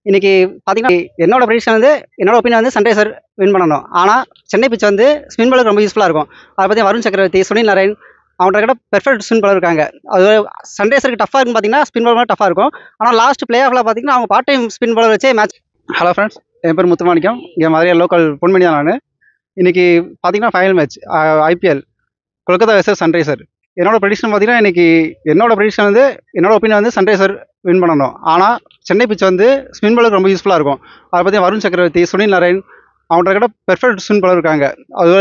இன்னைக்கு பார்த்தீங்கன்னா, என்னோட ப்ரெடிக்ஷன் வந்து என்னோட ஒப்பீனியன் வந்து சன்ரைசர் வின் பண்ணணும். ஆனா, சென்னை பிட்ச் வந்து ஸ்பின் பாலுக்கு ரொம்ப யூஸ்ஃபுல்லா இருக்கும். அத பத்தி வருண் சக்கரவர்த்தி, சுனில் நரேன் அவங்கள்ட்ட கூட பெர்ஃபெக்ட் ஸ்பின் பாலர் இருக்காங்க. அது சன்ரைசருக்கு டஃப்பா இருக்குன்னு பார்த்தீங்கன்னா, ஸ்பின் பாலர் டஃப்பா இருக்கும். ஆனா, லாஸ்ட் பிளே ஆஃப்ல பார்த்தீங்கன்னா, அவங்க பார்ட் டைம் ஸ்பின் பாலர் வச்சே மேட்ச். ஹலோ ஃப்ரெண்ட்ஸ், என் பேர் முத்துமாணிக்கம். இங்கே மதுரை லோக்கல் பொன்மணி தான் நானு. இன்னைக்கு பார்த்தீங்கன்னா, final match IPL Kolkata versus Sunriser. என்னோட ப்ரெடிக்ஷன் பார்த்தீங்கன்னா, இன்னைக்கு என்னோட ப்ரெடிக்ஷன் வந்து என்னோட ஒப்பீனியன் வந்து சன்ரைசர் வின் பண்ணணும். ஆனா, சென்னை பிட்ச் வந்து ஸ்பின் பாலுக்கு ரொம்ப யூஸ்ஃபுல்லா இருக்கும். அத பத்தி வருண் சக்கரவர்த்தி, சுனில் நரேன் அவங்கள்ட்ட கூட பெர்ஃபெக்ட் ஸ்பின் பாலர் இருக்காங்க. அது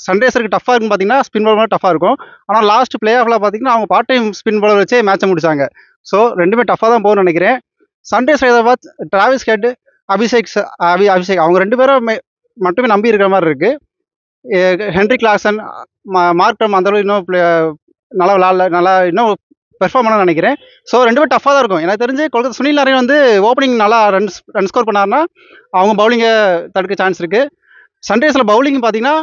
சன்ரைசருக்கு டஃப்பா இருக்குன்னு பார்த்தீங்கன்னா, ஸ்பின் பாலர் டஃப்பா இருக்கும். ஆனா, லாஸ்ட் பிளே ஆஃப்ல பார்த்தீங்கன்னா, அவங்க பார்ட் டைம் ஸ்பின் பாலர் வச்சே மேட்சை முடிச்சாங்க. ஸோ, ரெண்டுமே டஃப்பா தான் போகும்னு நினைக்கிறேன். Sunrise Hyderabad, Travis head, Abhishek அவங்க 2 பேரும் மட்டுமே நம்பி இருக்கிற மாதிரி இருக்கு. ஹென்ரி கிளாசன், மார்க் டம் அந்த அளவுக்கு இன்னும் நல்லா இன்னும் பெர்ஃபார்ம் பண்ணணும்னு நினைக்கிறேன். ஸோ 2 பேரும் டஃப்பாக தான் இருக்கும். எனக்கு தெரிஞ்சு கொல்கத்தா சுனில் நரேன் வந்து ஓப்பனிங் நல்லா ரன் ஸ்கோர் பண்ணாருன்னா அவங்க பவுலிங்கை தடுக்க சான்ஸ் இருக்கு. சன்ரைஸில் பவுலிங் பார்த்தீங்கன்னா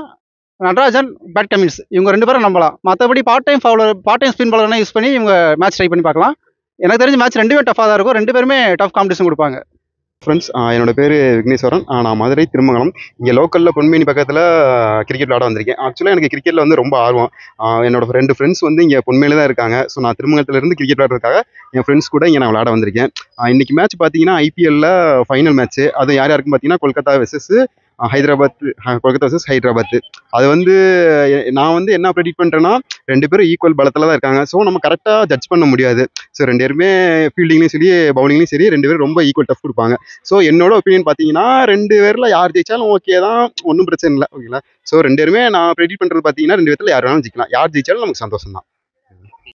நடராஜன், பேட் கமின்ஸ் இவங்க 2 பேரும் நம்பலாம். மற்றபடி பார்ட் டைம் ஸ்பின் பாலர்னா யூஸ் பண்ணி இவங்க மேட்ச் ட்ரை பண்ணி பார்க்கலாம். எனக்கு தெரிஞ்ச மேட்ச் 2 டஃப்பாக தான் இருக்கும். 2 பேருமே டஃப் காம்படிஷன் கொடுப்பாங்க. ஃப்ரெண்ட்ஸ், என்னோட பேர் விக்னேஸ்வரன். நான் மதுரை திருமங்கலம். இங்கே லோக்கலில் பொன்மேனி பக்கத்தில் கிரிக்கெட் விளாட வந்திருக்கேன். ஆக்சுவலாக எனக்கு கிரிக்கெட்டில் வந்து ரொம்ப ஆர்வம். என்னோட 2 ஃப்ரெண்ட்ஸ் வந்து இங்கே பொன்மேல தான் இருக்காங்க. ஸோ நான் திருமங்கலத்துலேருந்து கிரிக்கெட் விளாட்றதுக்காக என் ஃப்ரெண்ட்ஸ் கூட இங்கே நான் விளாட வந்திருக்கேன். இன்றைக்கி மேட்ச் பார்த்தீங்கன்னா ஐபிஎல்லில் ஃபைனல் மேட்ச்சு. அது யார் யாருக்குன்னு பார்த்தீங்கன்னா கொல்கத்தா வெர்சஸ் ஹைதராபாத். கொல்கத்தா வெர்சஸ் ஹைதராபாத். அது வந்து நான் வந்து என்ன ப்ரெடிக்ட் பண்ணுறேன்னா 2 பேரும் ஈக்குவல் பலத்தில் தான் இருக்காங்க. ஸோ நம்ம கரெக்டாக ஜட்ஜ் பண்ண முடியாது. ஸோ 2 பேருமே ஃபீல்டிங்லேயும் சரி பவுலிங்லேயும் சரி 2 பேரும் ரொம்ப ஈக்குவல் டஃப் கொடுப்பாங்க. ஸோ என்னோட ஒப்பீனியன் பார்த்தீங்கன்னா 2 பேரில் யார் ஜெயிச்சாலும் ஓகே தான், ஒன்றும் பிரச்சனை இல்லை. ஓகேங்களா? ஸோ 2 பேருமே நான் ப்ரெடிக்ட் பண்ணுறது பார்த்தீங்கன்னா 2 பேர்த்தில் யார் வேணாலும் ஜெயிக்கலாம். யார் ஜெயிச்சாலும் நமக்கு சந்தோஷம் தான்.